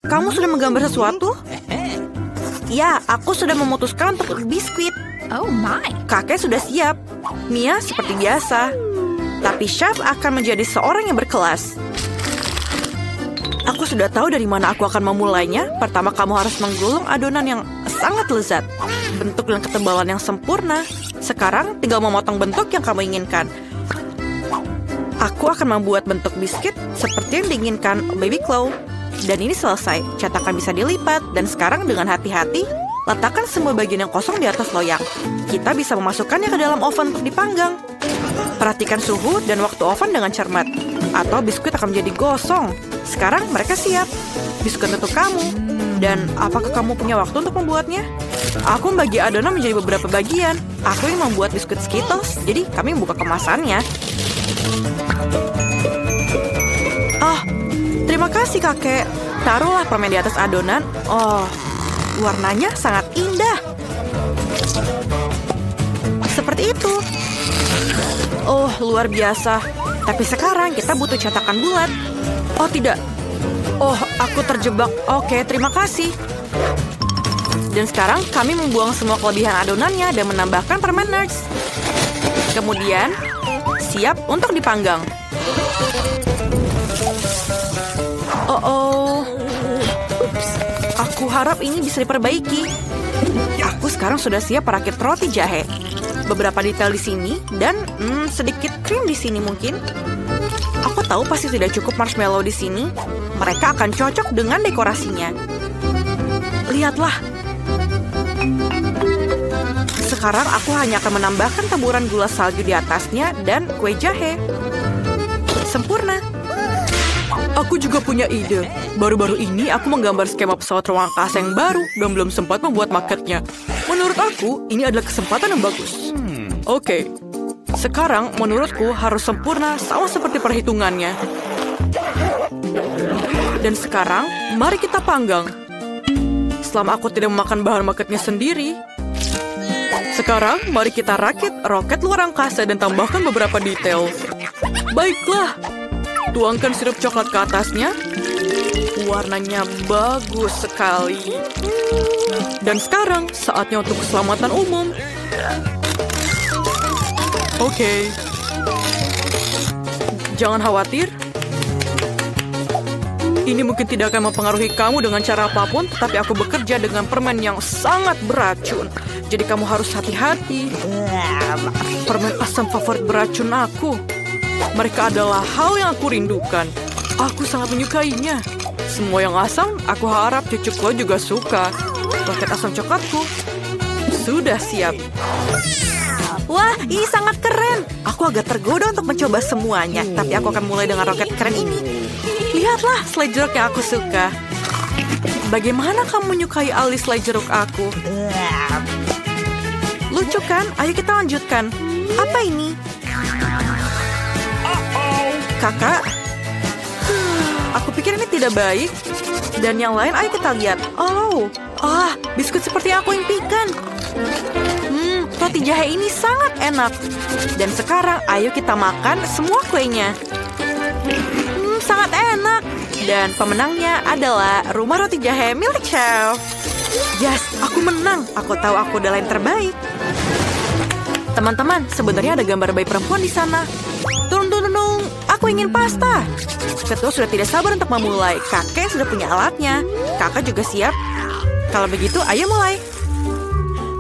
Kamu sudah menggambar sesuatu? Ya, aku sudah memutuskan untuk biskuit. Oh my. Kakek sudah siap. Mia seperti biasa. Tapi chef akan menjadi seorang yang berkelas. Aku sudah tahu dari mana aku akan memulainya. Pertama, kamu harus menggulung adonan yang sangat lezat. Bentuk dan ketebalan yang sempurna. Sekarang, tinggal memotong bentuk yang kamu inginkan. Aku akan membuat bentuk biskuit seperti yang diinginkan Baby Chloe. Dan ini selesai. Cetakan bisa dilipat. Dan sekarang dengan hati-hati, letakkan semua bagian yang kosong di atas loyang. Kita bisa memasukkannya ke dalam oven untuk dipanggang. Perhatikan suhu dan waktu oven dengan cermat. Atau biskuit akan menjadi gosong. Sekarang mereka siap. Biskuit untuk kamu. Dan apakah kamu punya waktu untuk membuatnya? Aku membagi adonan menjadi beberapa bagian. Aku ingin membuat biskuit Skittles. Jadi kami membuka kemasannya. Terima kasih, kakek. Taruhlah permen di atas adonan. Oh, warnanya sangat indah. Seperti itu. Oh, luar biasa. Tapi sekarang kita butuh cetakan bulat. Oh, tidak. Oh, aku terjebak. Oke, terima kasih. Dan sekarang kami membuang semua kelebihan adonannya dan menambahkan permen nerds. Kemudian, siap untuk dipanggang. Ups. Aku harap ini bisa diperbaiki. Aku sekarang sudah siap merakit roti jahe. Beberapa detail di sini dan sedikit krim di sini mungkin. Aku tahu pasti tidak cukup marshmallow di sini. Mereka akan cocok dengan dekorasinya. Lihatlah. Sekarang aku hanya akan menambahkan taburan gula salju di atasnya dan kue jahe. Sempurna. Aku juga punya ide. Baru-baru ini aku menggambar skema pesawat ruang angkasa yang baru dan belum sempat membuat maketnya. Menurut aku, ini adalah kesempatan yang bagus. Oke. Sekarang, menurutku harus sempurna sama seperti perhitungannya. Dan sekarang, mari kita panggang. Selama aku tidak memakan bahan maketnya sendiri. Sekarang, mari kita rakit roket luar angkasa dan tambahkan beberapa detail. Baiklah. Tuangkan sirup coklat ke atasnya. Warnanya bagus sekali. Dan sekarang, saatnya untuk keselamatan umum. Oke. Jangan khawatir. Ini mungkin tidak akan mempengaruhi kamu dengan cara apapun, tetapi aku bekerja dengan permen yang sangat beracun. Jadi kamu harus hati-hati. Permen asam favorit beracun aku. Mereka adalah hal yang aku rindukan. Aku sangat menyukainya. Semua yang asam, aku harap cucuku juga suka. Roket asam coklatku sudah siap. Wah, ini sangat keren. Aku agak tergoda untuk mencoba semuanya. Tapi aku akan mulai dengan roket keren ini. Lihatlah selai jeruk yang aku suka. Bagaimana kamu menyukai alis selai jeruk aku? Lucu kan? Ayo kita lanjutkan. Apa ini? Kakak, aku pikir ini tidak baik. Dan yang lain, ayo kita lihat. Biskuit seperti aku impikan. Roti jahe ini sangat enak. Dan sekarang, ayo kita makan semua kuenya. Sangat enak. Dan pemenangnya adalah rumah roti jahe milik chef. Yes, aku menang. Aku tahu aku adalah yang terbaik. Teman-teman, sebenarnya ada gambar bayi perempuan di sana. Turun. Aku ingin pasta. Ketua sudah tidak sabar untuk memulai. Kakek sudah punya alatnya. Kakak juga siap. Kalau begitu, ayo mulai.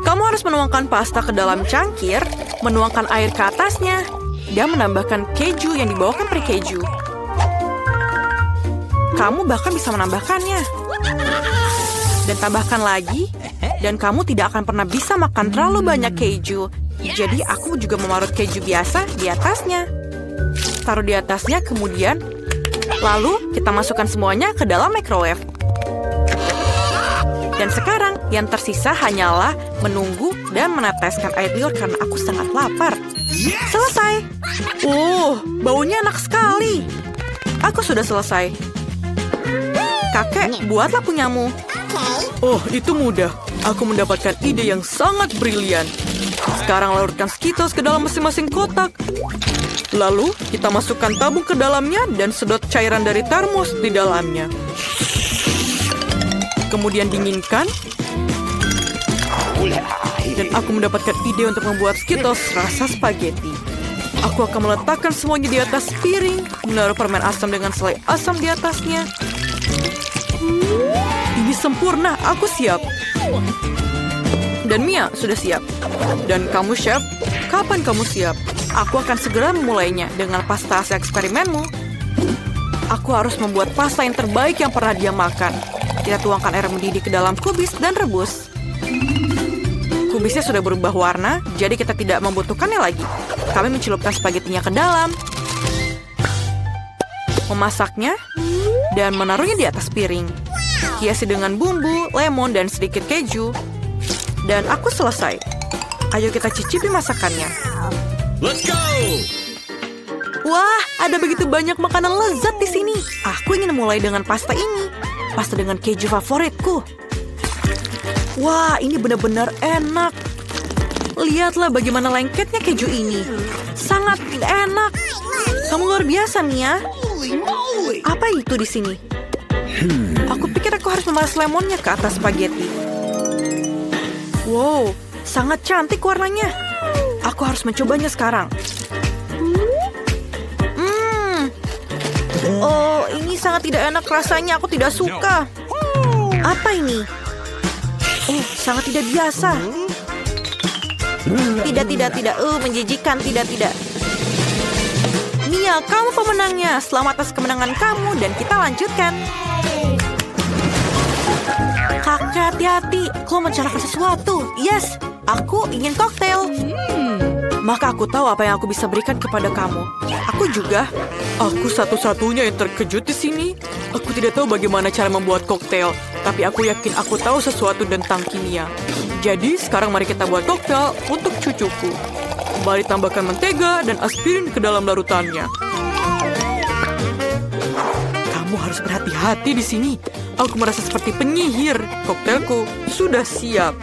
Kamu harus menuangkan pasta ke dalam cangkir, menuangkan air ke atasnya, dan menambahkan keju yang dibawakan peri keju. Kamu bahkan bisa menambahkannya. Dan tambahkan lagi, dan kamu tidak akan pernah bisa makan terlalu banyak keju. Jadi aku juga memarut keju biasa di atasnya. Taruh di atasnya, kemudian lalu kita masukkan semuanya ke dalam microwave. Dan sekarang yang tersisa hanyalah menunggu dan meneteskan air liur karena aku sangat lapar. Selesai. Baunya enak sekali. Aku sudah selesai. Kakek, buatlah punyamu. Oh, itu mudah. Aku mendapatkan ide yang sangat brilian. Sekarang larutkan Skittles ke dalam masing-masing kotak. Lalu, kita masukkan tabung ke dalamnya dan sedot cairan dari termos di dalamnya. Kemudian dinginkan. Dan aku mendapatkan ide untuk membuat Skittles rasa spaghetti. Aku akan meletakkan semuanya di atas piring, menaruh permen asam dengan selai asam di atasnya. Ini sempurna, aku siap. Dan Mia sudah siap. Dan kamu, Chef, kapan kamu siap? Aku akan segera memulainya dengan pasta hasil eksperimenmu. Aku harus membuat pasta yang terbaik yang pernah dia makan. Kita tuangkan air mendidih ke dalam kubis dan rebus. Kubisnya sudah berubah warna, jadi kita tidak membutuhkannya lagi. Kami mencelupkan spagettinya ke dalam, memasaknya, dan menaruhnya di atas piring. Hiasi dengan bumbu, lemon, dan sedikit keju. Dan aku selesai. Ayo kita cicipi masakannya. Let's go! Wah, ada begitu banyak makanan lezat di sini. Aku ingin mulai dengan pasta ini. Pasta dengan keju favoritku. Wah, ini benar-benar enak. Lihatlah bagaimana lengketnya keju ini. Sangat enak. Kamu luar biasa, Mia. Apa itu di sini? Aku pikir aku harus memeras lemonnya ke atas spaghetti. Wow, sangat cantik warnanya. Aku harus mencobanya sekarang. Oh, ini sangat tidak enak rasanya. Aku tidak suka. Apa ini? Oh, sangat tidak biasa. Tidak. Menjijikan. Tidak. Mia, kamu pemenangnya. Selamat atas kemenangan kamu. Dan kita lanjutkan. Kakak, hati-hati. Kau mencarakan sesuatu. Yes, aku ingin koktail. Maka aku tahu apa yang aku bisa berikan kepada kamu. Aku juga. Aku satu-satunya yang terkejut di sini. Aku tidak tahu bagaimana cara membuat koktail. Tapi aku yakin aku tahu sesuatu tentang kimia. Jadi sekarang mari kita buat koktail untuk cucuku. Mari tambahkan mentega dan aspirin ke dalam larutannya. Kamu harus berhati-hati di sini. Aku merasa seperti penyihir. Koktailku sudah siap.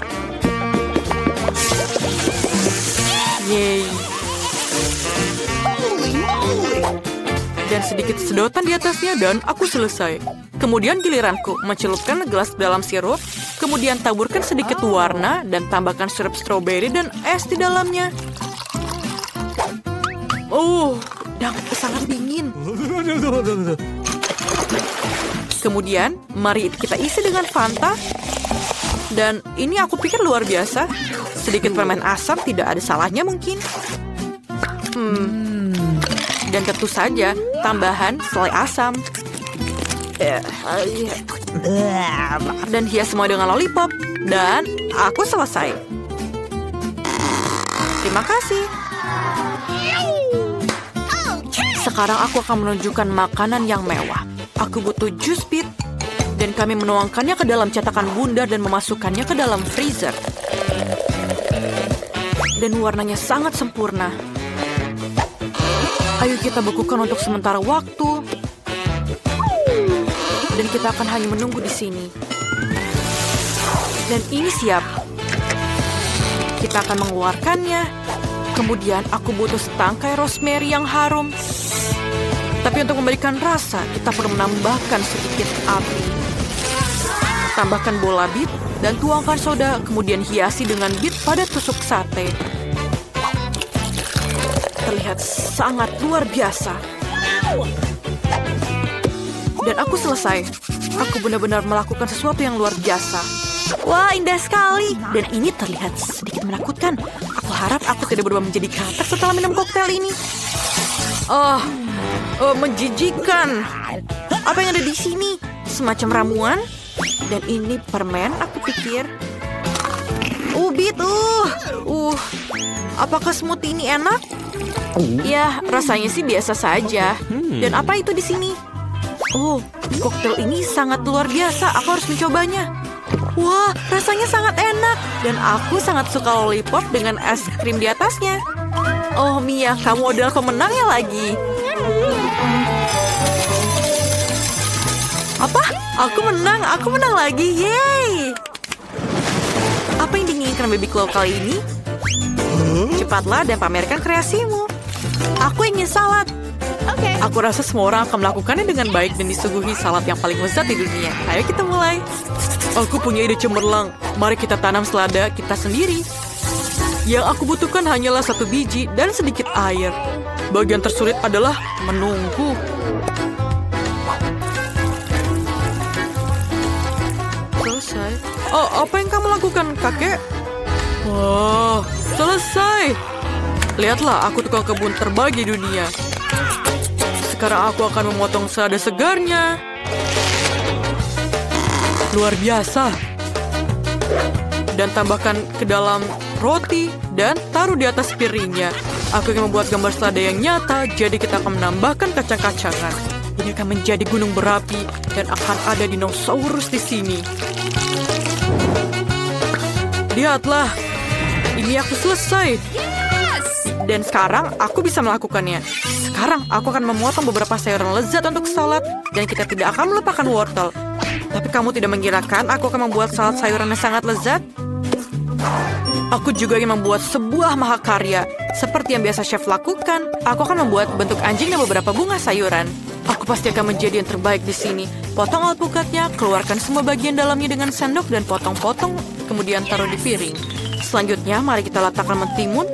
Yeay. Dan sedikit sedotan di atasnya dan aku selesai. Kemudian giliranku mencelupkan gelas dalam sirup, kemudian taburkan sedikit warna dan tambahkan sirup stroberi dan es di dalamnya. Oh, dan sangat dingin. Kemudian mari kita isi dengan Fanta. Dan ini aku pikir luar biasa. Sedikit permen asam tidak ada salahnya mungkin. Dan tentu saja tambahan selai asam. Dan hias semua dengan lollipop. Dan aku selesai. Terima kasih. Sekarang aku akan menunjukkan makanan yang mewah. Aku butuh jus bit. Dan kami menuangkannya ke dalam cetakan bundar dan memasukkannya ke dalam freezer. Dan warnanya sangat sempurna. Ayo kita bekukan untuk sementara waktu. Dan kita akan hanya menunggu di sini. Dan ini siap. Kita akan mengeluarkannya. Kemudian aku butuh setangkai rosemary yang harum. Tapi untuk memberikan rasa, kita perlu menambahkan sedikit api. Tambahkan bola bit dan tuangkan soda. Kemudian hiasi dengan bit pada tusuk sate. Terlihat sangat luar biasa. Dan aku selesai. Aku benar-benar melakukan sesuatu yang luar biasa. Wah, indah sekali. Dan ini terlihat sedikit menakutkan. Aku harap aku tidak berubah menjadi katak setelah minum koktail ini. Menjijikan. Apa yang ada di sini? Semacam ramuan. Dan ini permen, aku pikir. Bit. Apakah smoothie ini enak? Ya, rasanya sih biasa saja. Dan apa itu di sini? Oh, koktail ini sangat luar biasa. Aku harus mencobanya. Wah, rasanya sangat enak. Dan aku sangat suka lollipop dengan es krim di atasnya. Oh, Mia, kamu adalah pemenangnya lagi. Apa? Aku menang lagi. Yeay! Apa yang diinginkan Baby Claw kali ini? Cepatlah dan pamerkan kreasimu. Aku ingin salad. Aku rasa semua orang akan melakukannya dengan baik dan disuguhi salad yang paling lezat di dunia. Ayo kita mulai. Aku punya ide cemerlang. Mari kita tanam selada kita sendiri. Yang aku butuhkan hanyalah 1 biji dan sedikit air. Bagian tersulit adalah menunggu. Selesai. Oh, apa yang kamu lakukan, kakek? Wah, selesai. Lihatlah, aku tukang kebun terbaik di dunia. Sekarang aku akan memotong selada segarnya. Luar biasa. Dan tambahkan ke dalam roti dan taruh di atas piringnya. Aku ingin membuat gambar selada yang nyata, jadi kita akan menambahkan kacang-kacangan. Ini akan menjadi gunung berapi dan akan ada dinosaurus di sini. Lihatlah, ini aku selesai. Dan sekarang aku bisa melakukannya. Sekarang aku akan memotong beberapa sayuran lezat untuk salad dan kita tidak akan melupakan wortel. Tapi kamu tidak mengirakan aku akan membuat salad sayuran yang sangat lezat? Aku juga ingin membuat sebuah mahakarya. Seperti yang biasa chef lakukan, aku akan membuat bentuk anjing dan beberapa bunga sayuran. Aku pasti akan menjadi yang terbaik di sini. Potong alpukatnya, keluarkan semua bagian dalamnya dengan sendok dan potong-potong, kemudian taruh di piring. Selanjutnya, mari kita letakkan mentimun.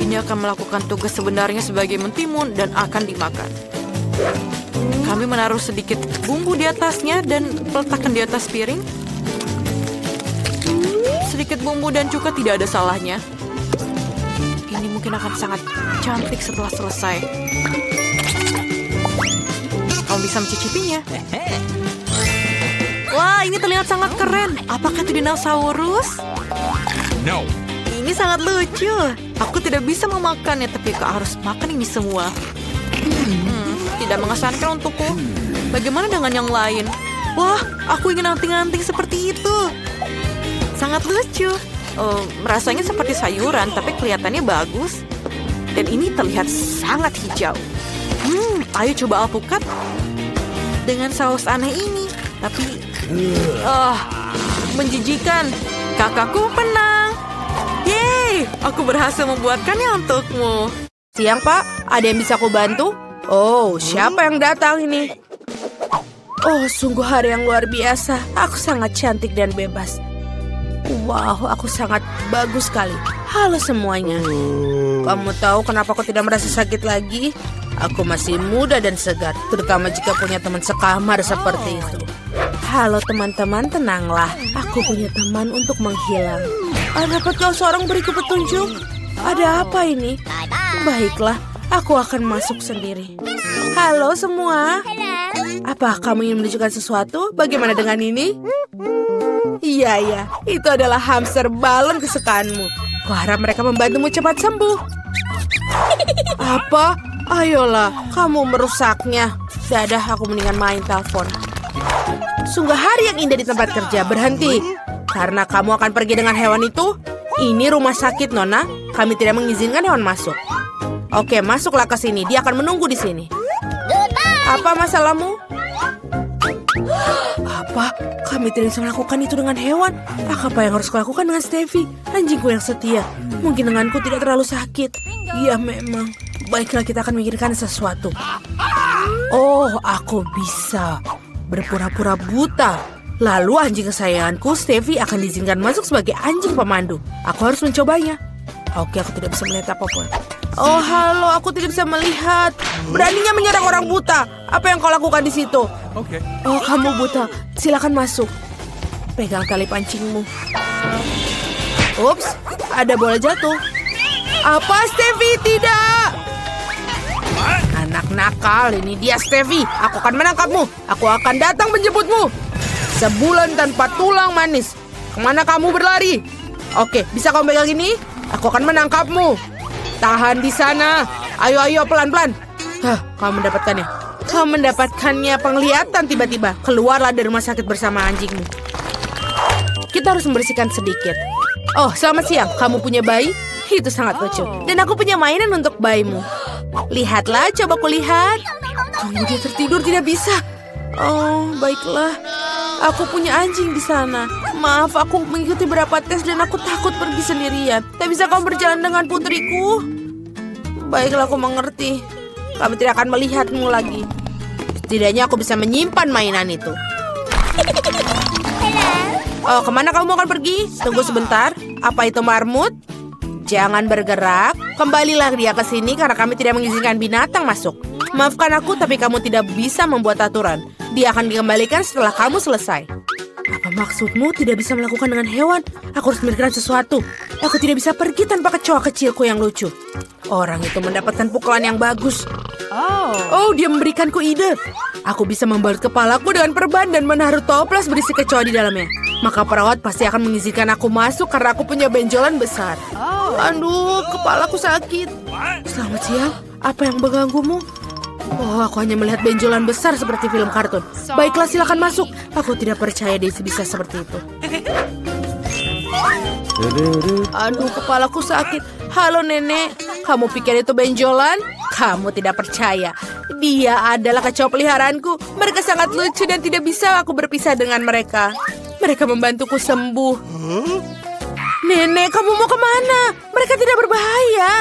Ini akan melakukan tugas sebenarnya sebagai mentimun dan akan dimakan. Kami menaruh sedikit bumbu di atasnya dan letakkan di atas piring. Sedikit bumbu dan cuka tidak ada salahnya. Ini mungkin akan sangat cantik setelah selesai. Kamu bisa mencicipinya. Wah, ini terlihat sangat keren. Apakah itu dinosaurus? No. Ini sangat lucu. Aku tidak bisa memakannya, tapi kau harus makan ini semua. Tidak mengesankan untukku. Bagaimana dengan yang lain? Wah, aku ingin anting-anting seperti itu. Sangat lucu. Rasanya seperti sayuran, tapi kelihatannya bagus. Dan ini terlihat sangat hijau. Ayo coba alpukat dengan saus aneh ini. Tapi, menjijikan. Kakakku menang. Yeay, aku berhasil membuatkannya untukmu. Siang, Pak. Ada yang bisa aku bantu? Oh, siapa yang datang ini? Oh, sungguh hari yang luar biasa. Aku sangat cantik dan bebas. Wow, aku sangat bagus sekali. Halo semuanya. Kamu tahu kenapa aku tidak merasa sakit lagi? Aku masih muda dan segar, terutama jika punya teman sekamar seperti itu. Halo teman-teman, tenanglah. Aku punya teman untuk menghilang. Dapat kau seorang beriku petunjuk? Ada apa ini? Baiklah, aku akan masuk sendiri. Halo semua. Apa kamu ingin menunjukkan sesuatu? Bagaimana dengan ini? Iya, itu adalah hamster balon kesukaanmu. Kuharap mereka membantumu cepat sembuh. Apa? Ayolah, kamu merusaknya. Dadah, aku mendingan main telepon. Sungguh hari yang indah di tempat kerja. Berhenti. Karena kamu akan pergi dengan hewan itu. Ini rumah sakit, Nona. Kami tidak mengizinkan hewan masuk. Oke, masuklah ke sini. Dia akan menunggu di sini. Apa masalahmu? Apa? Kami tidak bisa melakukan itu dengan hewan. Apa yang harus kulakukan dengan Steffi? Anjingku yang setia. Mungkin denganku tidak terlalu sakit. Iya memang. Baiklah, kita akan memikirkan sesuatu. Oh, aku bisa berpura-pura buta. Lalu anjing kesayanganku, Steffi, akan diizinkan masuk sebagai anjing pemandu. Aku harus mencobanya. Oke, aku tidak bisa melihat apapun. Oh, halo, aku tidak bisa melihat. Beraninya menyerang orang buta. Apa yang kau lakukan di situ? Oke. Oh, kamu buta. Silakan masuk. Pegang tali pancingmu. Ups, ada bola jatuh. Apa, Steffi? Tidak. Anak nakal, ini dia Steffi. Aku akan menangkapmu. Aku akan datang menjemputmu. Sebulan tanpa tulang manis. Kemana kamu berlari? Oke, bisa kamu pegang ini? Aku akan menangkapmu. Tahan di sana. Ayo, pelan-pelan. Kamu mendapatkannya. Kamu mendapatkannya penglihatan tiba-tiba. Keluarlah dari rumah sakit bersama anjingmu. Kita harus membersihkan sedikit. Oh, selamat siang. Kamu punya bayi? Itu sangat lucu. Dan aku punya mainan untuk bayimu. Lihatlah, coba kulihat. Kamu dia tertidur, tidak bisa. Oh, baiklah. Aku punya anjing di sana. Maaf, aku mengikuti beberapa tes dan aku takut pergi sendirian. Tak bisa kamu berjalan dengan putriku? Baiklah, aku mengerti. Kami tidak akan melihatmu lagi. Setidaknya aku bisa menyimpan mainan itu. Oh, kemana kamu akan pergi? Tunggu sebentar. Apa itu marmut? Jangan bergerak. Kembalilah dia ke sini karena kami tidak mengizinkan binatang masuk. Maafkan aku, tapi kamu tidak bisa membuat aturan. Dia akan dikembalikan setelah kamu selesai. Apa maksudmu tidak bisa melakukan dengan hewan? Aku harus memikirkan sesuatu. Aku tidak bisa pergi tanpa kecoa kecilku yang lucu. Orang itu mendapatkan pukulan yang bagus. Oh, dia memberikanku ide. Aku bisa membalut kepalaku dengan perban dan menaruh toples berisi kecoa di dalamnya. Maka perawat pasti akan mengizinkan aku masuk karena aku punya benjolan besar. Aduh, kepalaku sakit. Selamat siang. Apa yang mengganggumu? Oh, aku hanya melihat benjolan besar seperti film kartun. Baiklah, silakan masuk. Aku tidak percaya dia bisa seperti itu. Aduh, kepalaku sakit. Halo, Nenek. Kamu pikir itu benjolan? Kamu tidak percaya. Dia adalah kecoa peliharaanku. Mereka sangat lucu dan tidak bisa aku berpisah dengan mereka. Mereka membantuku sembuh. Nenek, kamu mau kemana? Mereka tidak berbahaya.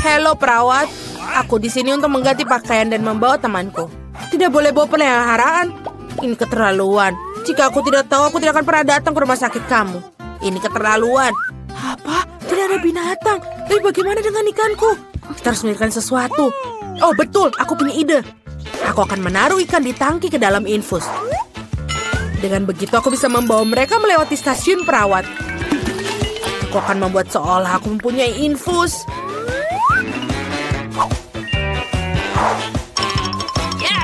Halo, perawat. Aku di sini untuk mengganti pakaian dan membawa temanku. Tidak boleh bawa peliharaan. Ini keterlaluan. Jika aku tidak tahu, aku tidak akan pernah datang ke rumah sakit kamu. Ini keterlaluan. Apa? Tidak ada binatang. Tapi bagaimana dengan ikanku? Kita harus memikirkan sesuatu. Oh, betul. Aku punya ide. Aku akan menaruh ikan di tangki ke dalam infus. Dengan begitu, aku bisa membawa mereka melewati stasiun perawat. Aku akan membuat seolah aku mempunyai infus.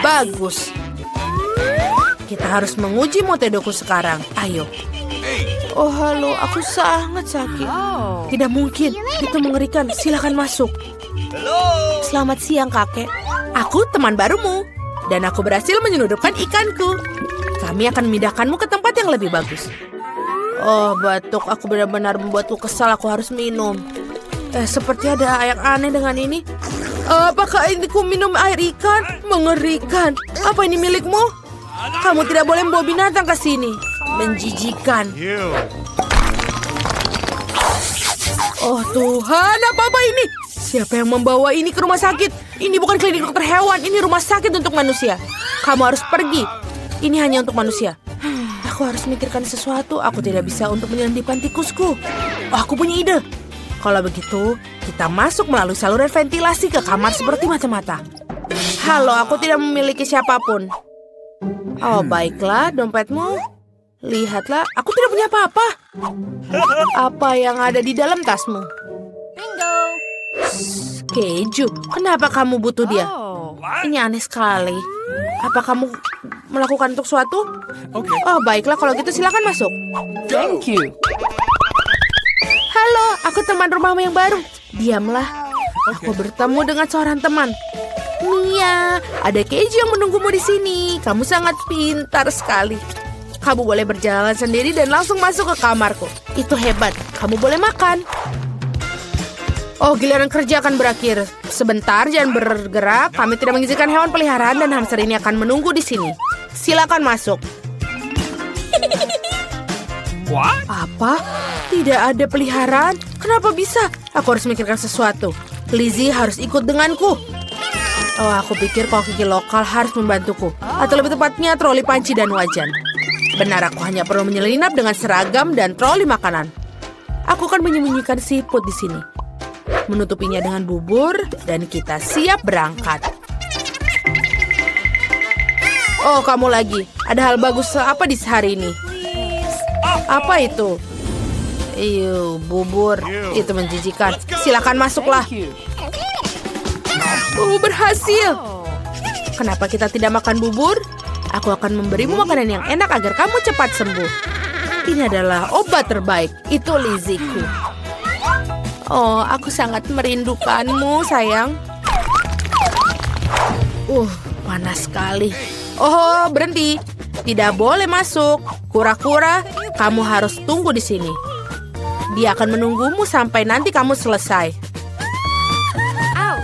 Bagus. Kita harus menguji metodeku sekarang. Ayo. Oh, halo. Aku sangat sakit. Tidak mungkin. Itu mengerikan. Silakan masuk. Selamat siang, kakek. Aku teman barumu. Dan aku berhasil menyelundupkan ikanku. Kami akan memindahkanmu ke tempat yang lebih bagus. Oh, batuk. Aku benar-benar membuatku kesal. Aku harus minum. Seperti ada yang aneh dengan ini. Apakah ini ku minum air ikan? Mengerikan. Apa ini milikmu? Kamu tidak boleh membawa binatang ke sini. Menjijikan. Oh Tuhan, apa ini? Siapa yang membawa ini ke rumah sakit? Ini bukan klinik dokter hewan, ini rumah sakit untuk manusia. Kamu harus pergi. Ini hanya untuk manusia. Aku harus mikirkan sesuatu. Aku tidak bisa untuk menyelundupkan tikusku. Oh, aku punya ide. Kalau begitu, kita masuk melalui saluran ventilasi ke kamar seperti mata-mata. Halo, aku tidak memiliki siapapun. Oh, baiklah, dompetmu. Lihatlah, aku tidak punya apa-apa. Apa yang ada di dalam tasmu? Bingo. Keju, kenapa kamu butuh dia? Ini aneh sekali. Apa kamu melakukan untuk suatu? Oh, baiklah, kalau gitu silakan masuk. Thank you. Halo, aku teman rumahmu yang baru. Diamlah. Aku bertemu dengan seorang teman. Mia, ada keju yang menunggumu di sini. Kamu sangat pintar sekali. Kamu boleh berjalan sendiri dan langsung masuk ke kamarku. Itu hebat. Kamu boleh makan. Oh, giliran kerja akan berakhir. Sebentar, jangan bergerak. Kami tidak mengizinkan hewan peliharaan dan hamster ini akan menunggu di sini. Silakan masuk. What? Apa? Tidak ada peliharaan? Kenapa bisa? Aku harus memikirkan sesuatu. Lizzie harus ikut denganku. Oh, aku pikir koki lokal harus membantuku. Atau lebih tepatnya troli panci dan wajan. Benar, aku hanya perlu menyelinap dengan seragam dan troli makanan. Aku akan menyembunyikan siput di sini. Menutupinya dengan bubur dan kita siap berangkat. Oh, kamu lagi. Ada hal bagus apa di hari ini? Apa itu? Bubur. Itu menjijikan. Silakan masuklah. Berhasil. Kenapa kita tidak makan bubur? Aku akan memberimu makanan yang enak agar kamu cepat sembuh. Ini adalah obat terbaik. Itu Lizzieku. Oh, aku sangat merindukanmu, sayang. Panas sekali. Oh, berhenti. Tidak boleh masuk. Kura-kura, kamu harus tunggu di sini. Dia akan menunggumu sampai nanti kamu selesai.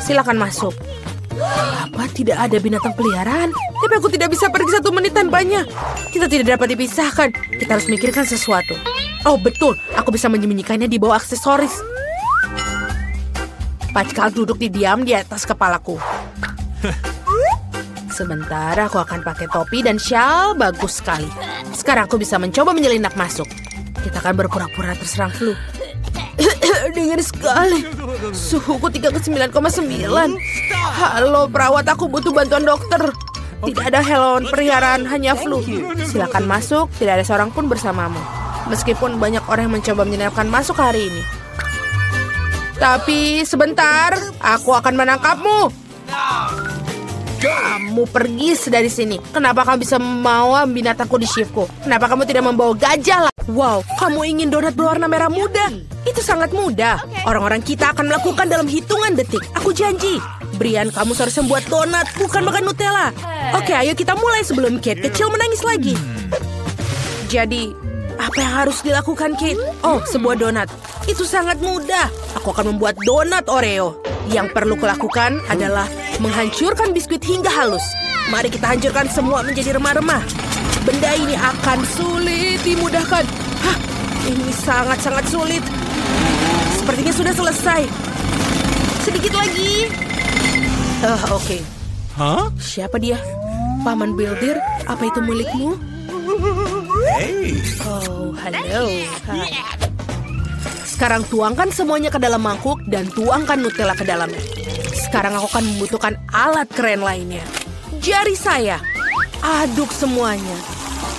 Silakan masuk. Apa tidak ada binatang peliharaan? Tapi aku tidak bisa pergi 1 menit tanpanya. Kita tidak dapat dipisahkan. Kita harus mikirkan sesuatu. Oh, betul. Aku bisa menyembunyikannya di bawah aksesoris. Pascal duduk diam di atas kepalaku. Sebentar, aku akan pakai topi dan syal. Bagus sekali. Sekarang aku bisa mencoba menyelinap masuk. Kita akan berpura-pura terserang flu. Dingin sekali. Suhuku 39,9. Halo perawat, aku butuh bantuan dokter. Tidak ada hewan peliharaan, hanya flu. Silakan masuk, tidak ada seorang pun bersamamu. Meskipun banyak orang yang mencoba menyelinapkan masuk hari ini. Tapi sebentar, aku akan menangkapmu. Kamu pergi dari sini. Kenapa kamu bisa membawa binatangku di shiftku? Kenapa kamu tidak membawa gajah lah? Wow, kamu ingin donat berwarna merah muda? Itu sangat mudah. Orang-orang kita akan melakukan dalam hitungan detik. Aku janji. Brian, kamu seharusnya membuat donat, bukan makan Nutella. Oke, ayo kita mulai sebelum Kate kecil menangis lagi. Jadi, apa yang harus dilakukan, Kate? Oh, sebuah donat. Itu sangat mudah. Aku akan membuat donat Oreo. Yang perlu kulakukan adalah menghancurkan biskuit hingga halus. Mari kita hancurkan semua menjadi remah-remah. Benda ini akan sulit dimudahkan. Hah, ini sangat-sangat sulit. Sepertinya sudah selesai. Sedikit lagi. Oke. Huh? Siapa dia? Paman Builder? Apa itu milikmu? Hey. Oh, halo. Hai. Sekarang tuangkan semuanya ke dalam mangkuk dan tuangkan Nutella ke dalamnya. Sekarang aku akan membutuhkan alat keren lainnya. Jari saya. Aduk semuanya.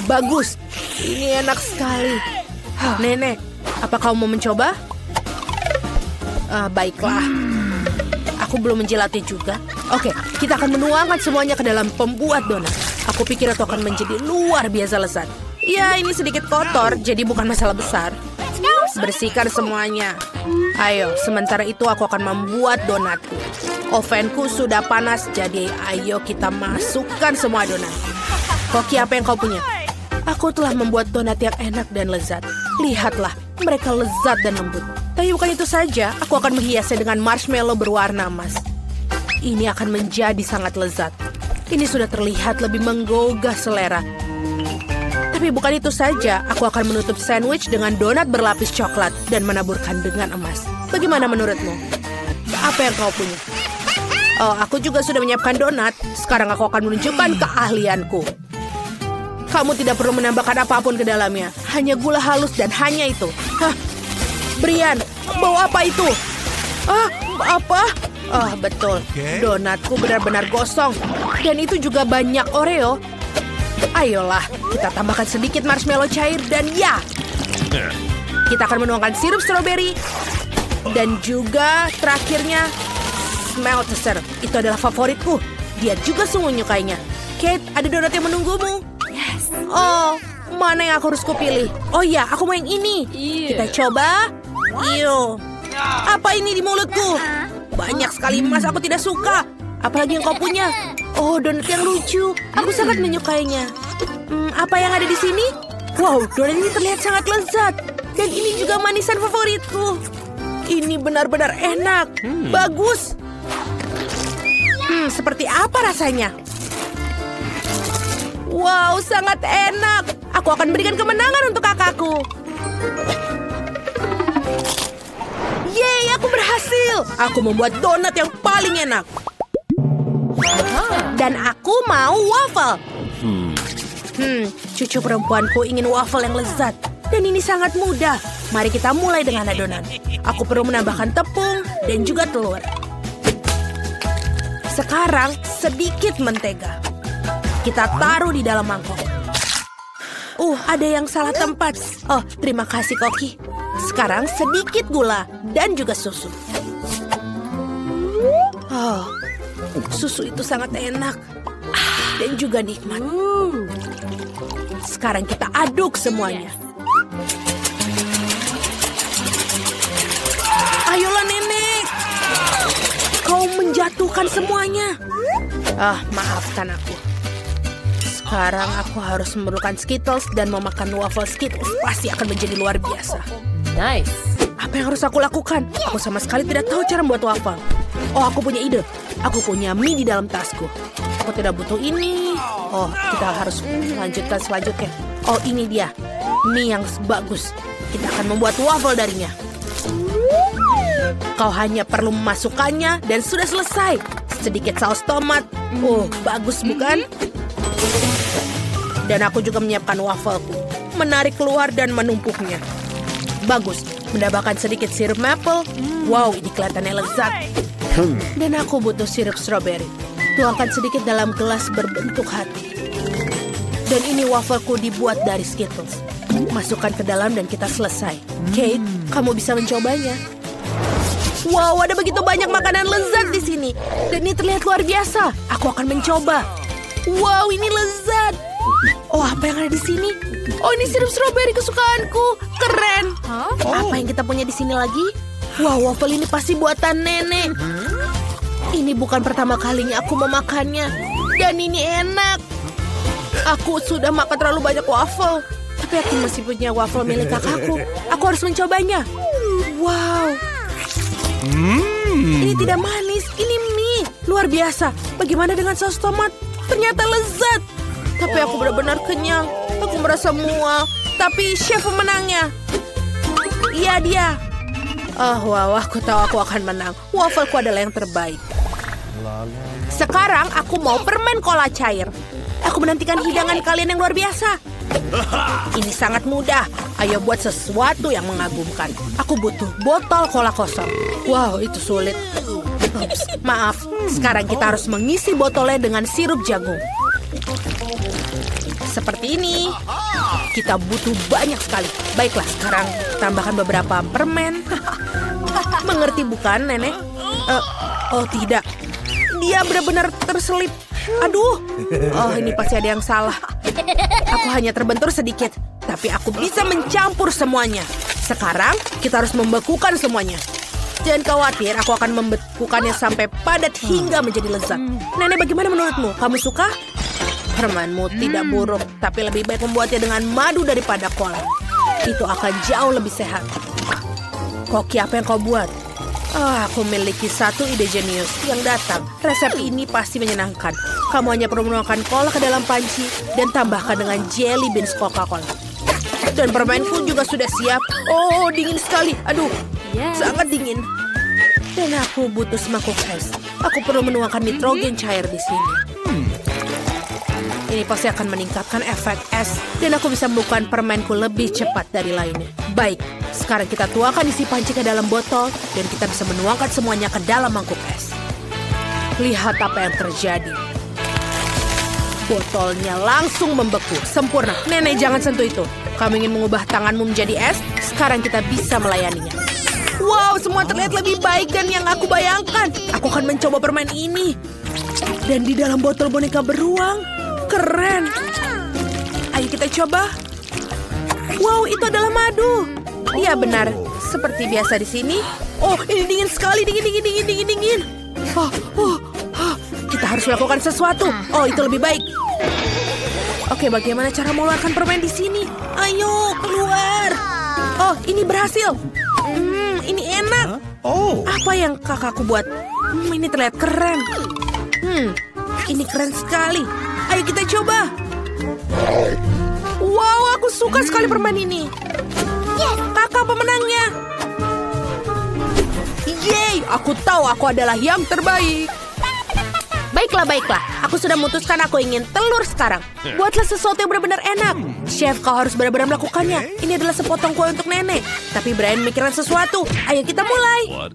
Bagus. Ini enak sekali. Nenek, apa kamu mau mencoba? Baiklah. Aku belum menjilatnya juga. Oke, kita akan menuangkan semuanya ke dalam pembuat donat. Aku pikir itu akan menjadi luar biasa lezat. Ya, ini sedikit kotor, jadi bukan masalah besar. Bersihkan semuanya. Ayo, sementara itu aku akan membuat donatku. Ovenku sudah panas, jadi ayo kita masukkan semua donat. Koki, apa yang kau punya? Aku telah membuat donat yang enak dan lezat. Lihatlah, mereka lezat dan lembut. Tapi bukan itu saja, aku akan menghiasnya dengan marshmallow berwarna emas. Ini akan menjadi sangat lezat. Ini sudah terlihat lebih menggugah selera. Tapi bukan itu saja, aku akan menutup sandwich dengan donat berlapis coklat dan menaburkan dengan emas. Bagaimana menurutmu? Apa yang kau punya? Oh, aku juga sudah menyiapkan donat. Sekarang aku akan menunjukkan keahlianku. Kamu tidak perlu menambahkan apapun ke dalamnya. Hanya gula halus dan hanya itu. Hah? Brian, bawa apa itu? Apa? Oh, betul. Donatku benar-benar gosong. Dan itu juga banyak Oreo. Ayolah, kita tambahkan sedikit marshmallow cair dan ya. Kita akan menuangkan sirup stroberi. Dan juga terakhirnya Smeltzer. Itu adalah favoritku. Dia juga sungguh menyukainya. Kate, ada donat yang menunggumu. Yes. Oh, mana yang aku harus kupilih? Oh ya, aku mau yang ini. Kita coba. Iyo. Apa ini di mulutku? Banyak sekali emas, aku tidak suka. Apalagi yang kau punya? Oh, donat yang lucu. Aku sangat menyukainya. Apa yang ada di sini? Wow, donat ini terlihat sangat lezat. Dan ini juga manisan favoritku. Ini benar-benar enak. Bagus. Seperti apa rasanya? Wow, sangat enak. Aku akan berikan kemenangan untuk kakakku. Yeay, aku berhasil. Aku membuat donat yang paling enak. Dan aku mau waffle. Cucu perempuanku ingin waffle yang lezat. Dan ini sangat mudah. Mari kita mulai dengan adonan. Aku perlu menambahkan tepung dan juga telur. Sekarang sedikit mentega. Kita taruh di dalam mangkok. Ada yang salah tempat. Oh, terima kasih, Koki. Sekarang sedikit gula dan juga susu. Oh, susu itu sangat enak dan juga nikmat. Sekarang kita aduk semuanya. Ayolah, Nenek. Kau menjatuhkan semuanya. Maafkan aku. Sekarang aku harus memerlukan Skittles dan memakan waffle Skittles pasti akan menjadi luar biasa. Nice. Apa yang harus aku lakukan? Aku sama sekali tidak tahu cara membuat waffle. Oh, aku punya ide. Aku punya mie di dalam tasku. Aku tidak butuh ini. Oh, kita harus lanjutkan selanjutnya. Oh, ini dia. Mie yang bagus. Kita akan membuat waffle darinya. Kau hanya perlu memasukkannya dan sudah selesai. Sedikit saus tomat. Oh, bagus bukan? Dan aku juga menyiapkan wafelku. Menarik keluar dan menumpuknya. Bagus. Menambahkan sedikit sirup maple. Wow, ini kelihatannya lezat. Dan aku butuh sirup strawberry. Tuangkan sedikit dalam gelas berbentuk hati. Dan ini wafelku dibuat dari Skittles. Masukkan ke dalam dan kita selesai. Kate, kamu bisa mencobanya. Wow, ada begitu banyak makanan lezat di sini. Dan ini terlihat luar biasa. Aku akan mencoba. Wow, ini lezat. Oh, apa yang ada di sini? Oh, ini sirup strawberry kesukaanku. Keren. Apa yang kita punya di sini lagi? Wow, waffle ini pasti buatan nenek. Ini bukan pertama kalinya aku memakannya. Dan ini enak. Aku sudah makan terlalu banyak waffle. Tapi aku masih punya waffle milik kakakku. Aku harus mencobanya. Wow. Ini tidak manis. Ini mie. Luar biasa. Bagaimana dengan saus tomat? Ternyata lezat. Tapi aku benar-benar kenyang. Aku merasa mual. Tapi chef pemenangnya. Iya dia. Oh, wow, aku tahu aku akan menang. Wafelku adalah yang terbaik. Sekarang aku mau permen cola cair. Aku menantikan hidangan kalian yang luar biasa. Ini sangat mudah. Ayo buat sesuatu yang mengagumkan. Aku butuh botol cola kosong. Wow, itu sulit. Ups, maaf. Sekarang kita harus mengisi botolnya dengan sirup jagung. Seperti ini. Kita butuh banyak sekali. Baiklah, sekarang tambahkan beberapa permen. Mengerti bukan, Nenek? Oh, tidak. Dia benar-benar terselip. Aduh. Oh, ini pasti ada yang salah. Aku hanya terbentur sedikit. Tapi aku bisa mencampur semuanya. Sekarang, kita harus membekukan semuanya. Jangan khawatir, aku akan membekukannya sampai padat hingga menjadi lezat. Nenek, bagaimana menurutmu? Kamu suka? Permenmu tidak buruk, tapi lebih baik membuatnya dengan madu daripada cola. Itu akan jauh lebih sehat. Koki, apa yang kau buat? Aku memiliki satu ide jenius yang datang. Resep ini pasti menyenangkan. Kamu hanya perlu menuangkan cola ke dalam panci dan tambahkan dengan jelly beans Coca-Cola. Dan permenku juga sudah siap. Oh, dingin sekali. Aduh, sangat dingin. Dan aku butuh semangkuk es. Aku perlu menuangkan nitrogen cair di sini. Ini pasti akan meningkatkan efek es. Dan aku bisa membuka permenku lebih cepat dari lainnya. Baik, sekarang kita tuangkan isi panci ke dalam botol. Dan kita bisa menuangkan semuanya ke dalam mangkuk es. Lihat apa yang terjadi. Botolnya langsung membeku. Sempurna. Nenek, jangan sentuh itu. Kamu ingin mengubah tanganmu menjadi es? Sekarang kita bisa melayaninya. Wow, semua terlihat lebih baik dan yang aku bayangkan. Aku akan mencoba permen ini. Dan di dalam botol boneka beruang. Keren. Ayo kita coba. Wow, itu adalah madu. Iya benar, seperti biasa di sini. Oh, ini dingin sekali, dingin. Kita harus melakukan sesuatu. Oh, itu lebih baik. Oke, bagaimana cara mengeluarkan permen di sini? Ayo, keluar. Oh, ini berhasil. Ini enak. Apa yang kakakku buat? Ini terlihat keren. Ini keren sekali. Ayo kita coba. Wow, aku suka sekali permen ini. Kakak pemenangnya. Yeay, aku tahu aku adalah yang terbaik. Baiklah. Aku sudah memutuskan aku ingin telur sekarang. Buatlah sesuatu yang benar-benar enak. Chef, kau harus benar-benar melakukannya. Ini adalah sepotong kue untuk nenek. Tapi Brian memikirkan sesuatu. Ayo kita mulai.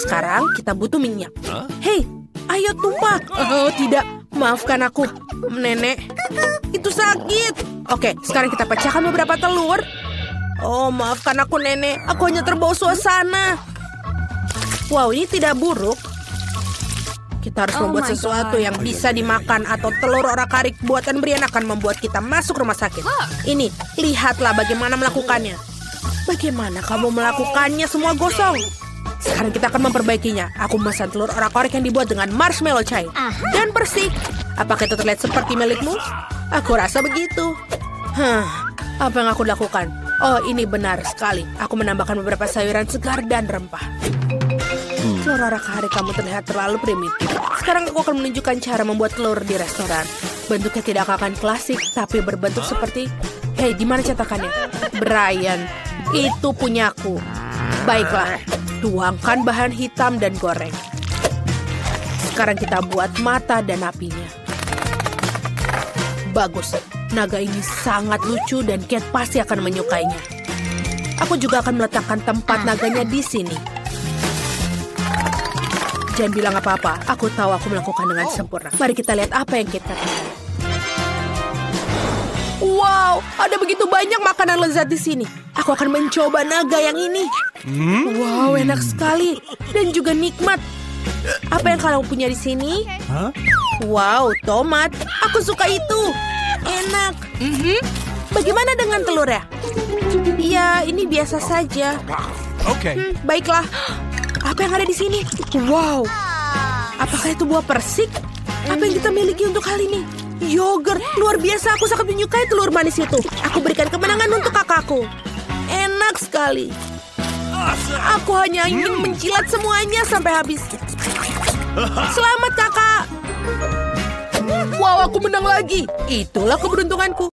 Sekarang kita butuh minyak. Hei, ayo tumpah. Oh, tidak. Maafkan aku, Nenek. Itu sakit. Oke, sekarang kita pecahkan beberapa telur. Oh, maafkan aku, Nenek. Aku hanya terbawa suasana. Wow, ini tidak buruk. Kita harus membuat sesuatu yang bisa dimakan atau telur orak-arik buatan Brian akan membuat kita masuk rumah sakit. Ini, lihatlah bagaimana melakukannya. Bagaimana kamu melakukannya semua gosong? Sekarang kita akan memperbaikinya. Aku memesan telur orak-arik yang dibuat dengan marshmallow cair. Dan bersih. Apakah itu terlihat seperti milikmu? Aku rasa begitu. Apa yang aku lakukan? Oh, ini benar sekali. Aku menambahkan beberapa sayuran segar dan rempah. Telur orak-arik kamu terlihat terlalu primitif. Sekarang aku akan menunjukkan cara membuat telur di restoran. Bentuknya tidak akan klasik, tapi berbentuk seperti... Hei, di mana cetakannya? Brian, itu punyaku. Baiklah, Tuangkan bahan hitam dan goreng. Sekarang kita buat mata dan apinya. Bagus, naga ini sangat lucu dan Cat pasti akan menyukainya. Aku juga akan meletakkan tempat naganya di sini. Jangan bilang apa-apa, aku tahu aku melakukan dengan sempurna. Mari kita lihat apa yang Cat katakan. Wow, ada begitu banyak makanan lezat di sini. Aku akan mencoba naga yang ini. Wow, enak sekali dan juga nikmat. Apa yang kalian punya di sini? Huh? Wow, tomat. Aku suka itu. Enak. Bagaimana dengan telurnya? Ya, ini biasa saja. Okay. Baiklah. Apa yang ada di sini? Wow. Apakah itu buah persik? Apa yang kita miliki untuk hal ini? Yogurt. Luar biasa, aku sangat menyukai telur manis itu. Aku berikan kemenangan untuk kakakku. Enak sekali. Aku hanya ingin mencilat semuanya sampai habis. Selamat, kakak. Wow, aku menang lagi. Itulah keberuntunganku.